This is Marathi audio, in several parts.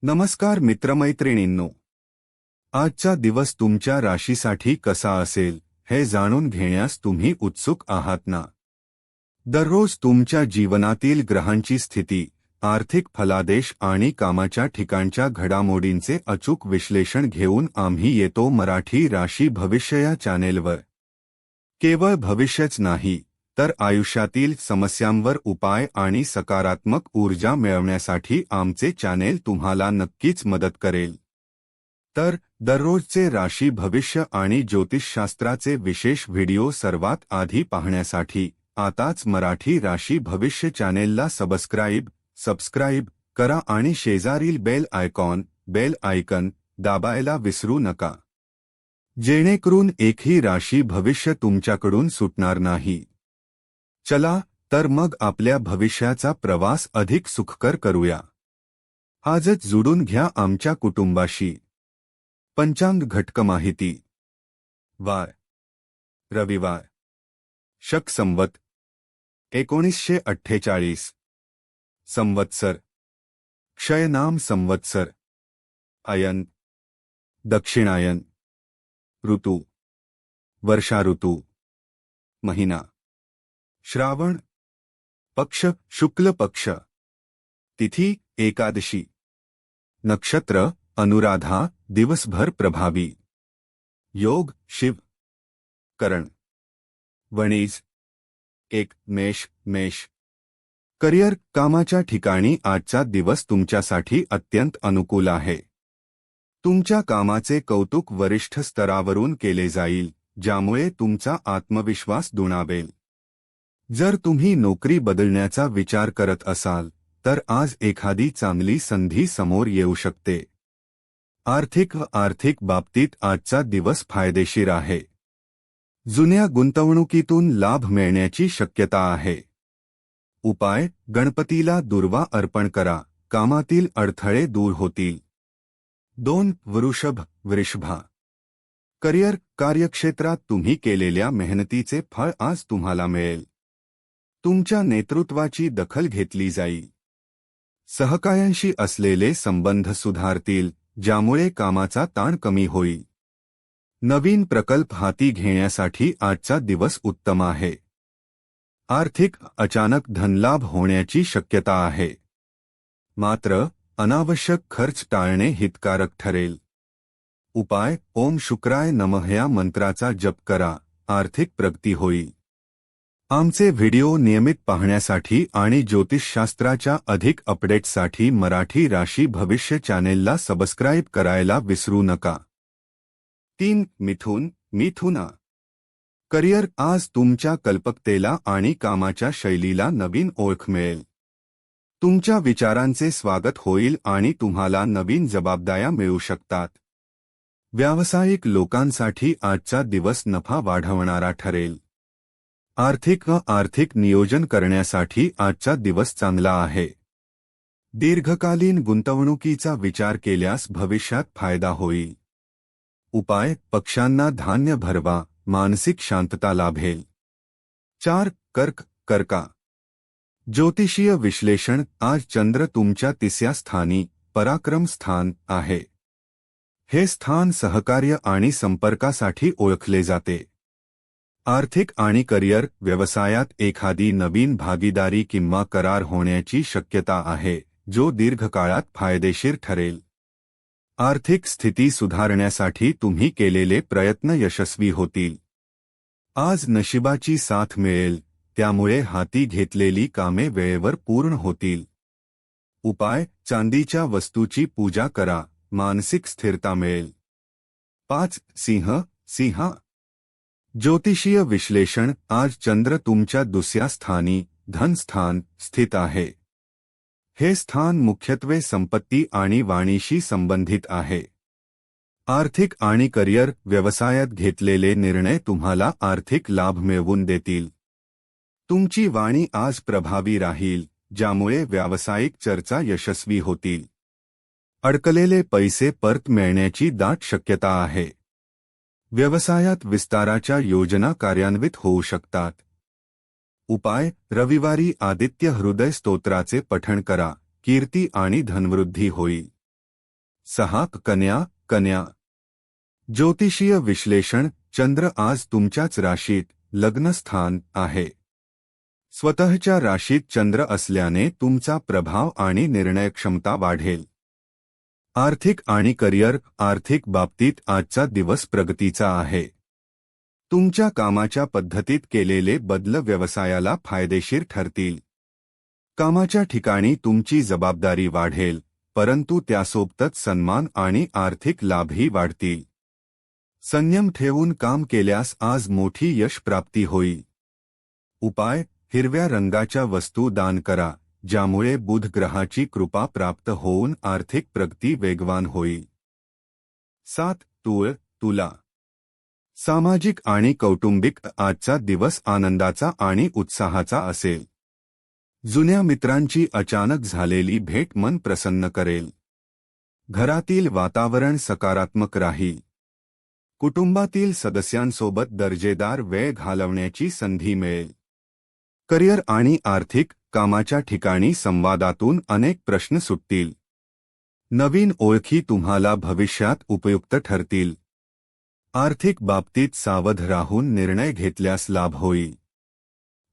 नमस्कार मित्रमैत्रिणींनो, आजचा दिवस तुमच्या राशीसाठी कसा असेल हे जाणून घेण्यास तुम्ही उत्सुक आहात ना? दररोज तुमच्या जीवनातील ग्रहांची स्थिती, आर्थिक फलादेश आणि कामाच्या ठिकाणच्या घडामोडींचे अचूक विश्लेषण घेऊन आम्ही येतो मराठी राशी भविष्य या चॅनेलवर. केवळ भविष्यच नाही, तर आयुष्यातील समस्यांवर उपाय आणि सकारात्मक ऊर्जा मिळवण्यासाठी आमचे चॅनेल तुम्हाला नक्कीच मदत करेल. तर दररोजचे राशी भविष्य आणि ज्योतिषशास्त्राचे विशेष व्हिडिओ सर्वात आधी पाहण्यासाठी आताच मराठी राशी भविष्य चॅनेलला सबस्क्राइब करा आणि शेजारील बेल आयकॉन दाबायला विसरू नका, जेणेकरून एकही राशी भविष्य तुमच्याकडून सुटणार नाही. चला तर मग आपल्या भविष्याचा प्रवास अधिक सुखकर करूया. आजच जुडून घ्या आमच्या कुटुंबाशी. पंचांग घटक माहिती. वार रविवार, शक संवत 1948, संवत्सर क्षयनाम संवत्सर, अयन दक्षिणायन, ऋतू वर्षा ऋतू, महिना श्रावण, पक्ष शुक्ल पक्ष, तिथी एकादशी, नक्षत्र अनुराधा, दिवसभर प्रभावी, योग शिव, करण वणीज 1 मेष. करिअर कामाच्या ठिकाणी आजचा दिवस तुमच्यासाठी अत्यंत अनुकूल आहे. तुमच्या कामाचे कौतुक वरिष्ठ स्तरावरून केले जाईल, ज्यामुळे तुमचा आत्मविश्वास दुणावेल. जर तुम्ही नोकरी बदलण्याचा विचार करत असाल तर आज एखादी चांगली संधी समोर येऊ शकते. आर्थिक बाबतीत आजचा दिवस फायदेशीर आहे. जुन्या गुंतवणुकीतून लाभ मिळण्याची शक्यता आहे. उपाय: गणपतीला दुर्वा अर्पण करा, कामातील अडथळे दूर होतील. 2 वृषभा. करिअर कार्यक्षेत्रात तुम्ही केलेल्या मेहनतीचे फळ आज तुम्हाला मिळेल. तुमच्या नेतृत्वाची दखल घेतली जाईल. सहकाऱ्यांशी असलेले संबंध सुधारतील, ज्यामुळे कामाचा ताण कमी होईल. नवीन प्रकल्प हाती घेण्यासाठी आजचा दिवस उत्तम आहे. अचानक धनलाभ होण्याची शक्यता आहे. मात्र अनावश्यक खर्च टाळणे हितकारक ठरेल. उपाय: ओम शुक्राय नमः या मंत्राचा जप करा, आर्थिक प्रगती होईल. आमचे व्हिडिओ नियमित पाहण्यासाठी आणि ज्योतिषशास्त्राच्या अधिक अपडेट्ससाठी मराठी राशी भविष्य चॅनेलला सबस्क्राइब करायला विसरू नका. 3 मिथुन. करिअर आज तुमच्या कल्पकतेला आणि कामाच्या शैलीला नवीन ओळख मिळेल. तुमच्या विचारांचे स्वागत होईल आणि तुम्हाला नवीन जबाबदाऱ्या मिळू शकतात. व्यावसायिक लोकांसाठी आजचा दिवस नफा वाढवणारा ठरेल. आर्थिक नियोजन करण्यासाठी आजचा दिवस चांगला आहे. दीर्घकालीन गुंतवणुकीचा विचार केल्यास भविष्यात फायदा होईल. उपाय: पक्ष्यांना धान्य भरवा, मानसिक शांतता लाभेल. 4 कर्क. ज्योतिषीय विश्लेषण आज चंद्र तुमच्या 3ऱ्या स्थानी, पराक्रम स्थान आहे. हे स्थान सहकार्य आणि संपर्कासाठी ओळखले जाते. आर्थिक आणि करिअर व्यवसायात एखादी नवीन भागीदारी किंवा करार होण्याची शक्यता आहे, जो दीर्घकाळात फायदेशीर ठरेल. आर्थिक स्थिती सुधारण्यासाठी तुम्ही केलेले प्रयत्न यशस्वी होतील. आज नशिबाची साथ मिळेल, त्यामुळे हाती घेतलेली कामे वेळेवर पूर्ण होतील. उपाय: चांदीच्या वस्तूची पूजा करा, मानसिक स्थिरता मिळेल. 5 सिंह. ज्योतिषीय विश्लेषण आज चंद्र तुमच्या 2ऱ्या स्थानी, धनस्थान स्थित आहे. हे स्थान मुख्यत्वे संपत्ती आणि वाणीशी संबंधित आहे. आर्थिक आणि करिअर व्यवसायात घेतलेले निर्णय तुम्हाला आर्थिक लाभ मिळवून देतील. तुमची वाणी आज प्रभावी राहील, ज्यामुळे व्यावसायिक चर्चा यशस्वी होतील. अडकलेले पैसे परत मिळण्याची दाट शक्यता आहे. व्यवसायात विस्ताराच्या योजना कार्यान्वित होऊ शकतात. उपाय: रविवारी आदित्य हृदय स्तोत्राचे पठण करा, कीर्ती आणि धनवृद्धी होईल. 6 कन्या कन्या ज्योतिषीय विश्लेषण चंद्र आज तुमच्याच राशीत लग्नस्थान आहे. स्वतःच्या राशीत चंद्र असल्याने तुमचा प्रभाव आणि निर्णय क्षमता वाढेल. आर्थिक आणि करिअर आर्थिक बाबतीत आजचा दिवस प्रगतीचा आहे. तुमच्या कामाच्या पद्धतीत केलेले बदल व्यवसायाला फायदेशीर ठरतील. कामाच्या ठिकाणी तुमची जबाबदारी वाढेल, परंतु त्यासोबतच सन्मान आणि आर्थिक लाभही वाढतील. संयम ठेवून काम केल्यास आज मोठी यश प्राप्ती होईल. उपाय हिरव्या रंगाच्या वस्तू दान करा, ज्यामुळे बुध ग्रहाची कृपा प्राप्त होऊन आर्थिक प्रगती वेगवान होईल. 7 तुला सामाजिक आणि कौटुंबिक आजचा दिवस आनंदाचा आणि उत्साहाचा असेल. जुन्या मित्रांची अचानक झालेली भेट मन प्रसन्न करेल. घरातील वातावरण सकारात्मक राहील. कुटुंबातील सदस्यांसोबत दर्जेदार वेळ घालवण्याची संधी मिळेल. करिअर आणि आर्थिक कामाच्या ठिकाणी संवादातून अनेक प्रश्न सुटतील. नवीन ओळखी तुम्हाला भविष्यात उपयुक्त ठरतील. आर्थिक बाबतीत सावध राहून निर्णय घेतल्यास लाभ होईल.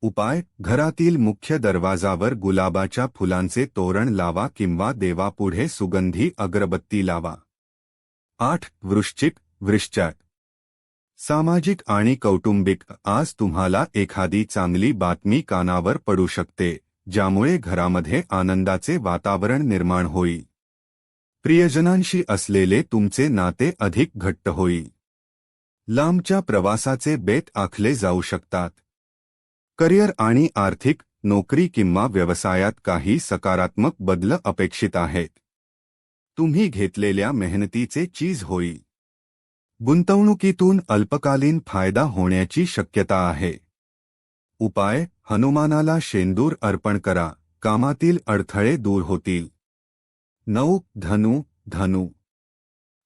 उपाय घरातील मुख्य दरवाजावर गुलाबाच्या फुलांचे तोरण लावा किंवा देवापुढे सुगंधी अगरबत्ती लावा. 8 वृश्चिक सामाजिक आणि कौटुंबिक आज तुम्हाला एखादी चांगली बातमी कानावर पडू शकते, ज्यामुळे घरामध्ये आनंदाचे वातावरण निर्माण होईल. प्रियजनांशी असलेले तुमचे नाते अधिक घट्ट होईल. लांबच्या प्रवासाचे बेत आखले जाऊ शकतात. करिअर आणि आर्थिक नोकरी किंवा व्यवसायात काही सकारात्मक बदल अपेक्षित आहेत. तुम्ही घेतलेल्या मेहनतीचे चीज होईल. गुंतवणुकीतून अल्पकालीन फायदा होण्याची शक्यता आहे. उपाय हनुमानाला शेंदूर अर्पण करा, कामातील अडथळे दूर होतील. 9 धनु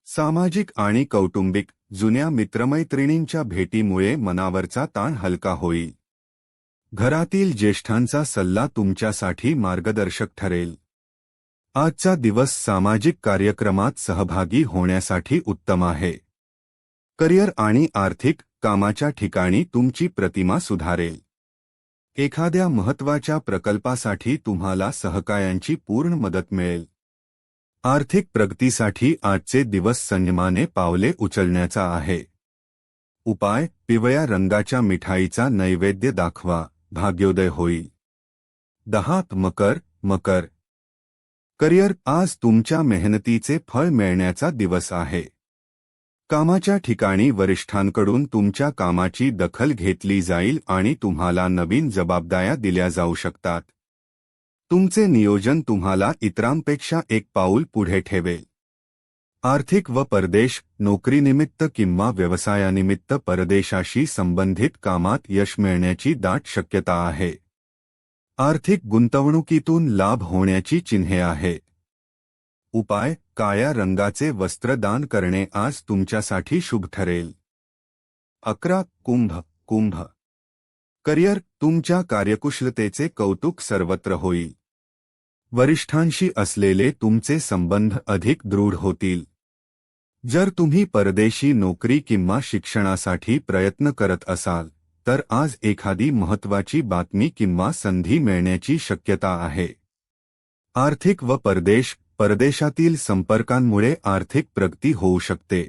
सामाजिक आणि कौटुंबिक जुन्या मित्रमैत्रिणींच्या भेटीमुळे मनावरचा ताण हलका होईल. घरातील ज्येष्ठांचा सल्ला तुमच्यासाठी मार्गदर्शक ठरेल. आजचा दिवस सामाजिक कार्यक्रमात सहभागी होण्यासाठी उत्तम आहे. करिअर आणि आर्थिक कामाच्या ठिकाणी तुमची प्रतिमा सुधारेल. एखाद्या महत्त्वाच्या प्रकल्पासाठी तुम्हाला सहकाऱ्यांची पूर्ण मदत मिळेल. आर्थिक प्रगतीसाठी आजचे दिवस संयमाने पावले उचलण्याचा आहे. उपाय पिवळ्या रंगाच्या मिठाईचा नैवेद्य दाखवा, भाग्योदय होईल. 10 मकर करिअर आज तुमच्या मेहनतीचे फळ मिळण्याचा दिवस आहे. कामाच्या ठिकाणी वरिष्ठांकडून तुमच्या कामाची दखल घेतली जाईल आणि तुम्हाला नवीन जबाबदाऱ्या दिल्या जाऊ शकतात. तुमचे नियोजन तुम्हाला इतरांपेक्षा एक पाऊल पुढे ठेवेल. आर्थिक व परदेश नोकरीनिमित्त किंवा व्यवसायानिमित्त परदेशाशी संबंधित कामात यश मिळण्याची दाट शक्यता आहे. आर्थिक गुंतवणुकीतून लाभ होण्याची चिन्हे आहेत. उपाय काळ्या रंगाचे वस्त्र दान करणे आज तुमच्यासाठी शुभ ठरेल. 11 कुंभ करिअर तुमच्या कार्यकुशलतेचे कौतुक सर्वत्र होईल. वरिष्ठांशी असलेले तुमचे संबंध अधिक दृढ होतील. जर तुम्ही परदेशी नोकरी किंवा शिक्षणासाठी प्रयत्न करत असाल तर आज एखादी महत्त्वाची बातमी किंवा संधी मिळण्याची शक्यता आहे. आर्थिक व परदेशातील संपर्कांमुळे आर्थिक प्रगती होऊ शकते.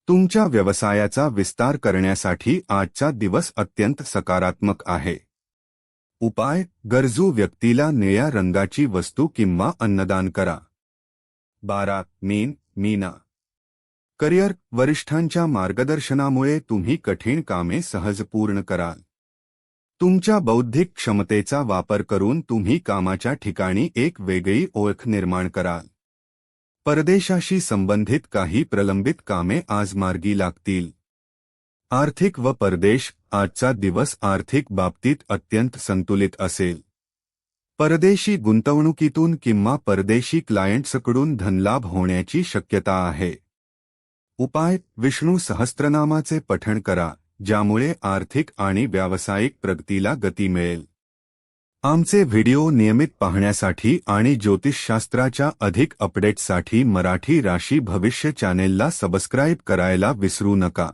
तुमच्या व्यवसायाचा विस्तार करण्यासाठी आजचा दिवस अत्यंत सकारात्मक आहे. उपाय गरजू व्यक्तीला निळ्या रंगाची वस्तू किंवा अन्नदान करा. 12 मीना करिअर वरिष्ठांच्या मार्गदर्शनामुळे तुम्ही कठीण कामे सहज पूर्ण कराल. तुमच्या बौद्धिक क्षमतेचा वापर करून तुम्ही कामाच्या ठिकाणी एक वेगळी ओळख निर्माण कराल. परदेशाशी संबंधित काही प्रलंबित कामे आज मार्गी लागतील. आर्थिक व परदेश आजचा दिवस आर्थिक बाबतीत अत्यंत संतुलित असेल. परदेशी गुंतवणुकीतून किंवा परदेशी क्लायंट्सकडून धनलाभ होण्याची शक्यता आहे. उपाय विष्णू सहस्त्रनामाचे पठण करा, ज्यामुळे आर्थिक आणि व्यावसायिक प्रगतीला गती मिळेल. आमचे व्हिडिओ नियमित पाहण्यासाठी आणि ज्योतिषशास्त्राच्या अधिक अपडेट्ससाठी मराठी राशी भविष्य चॅनेलला सबस्क्राईब करायला विसरू नका.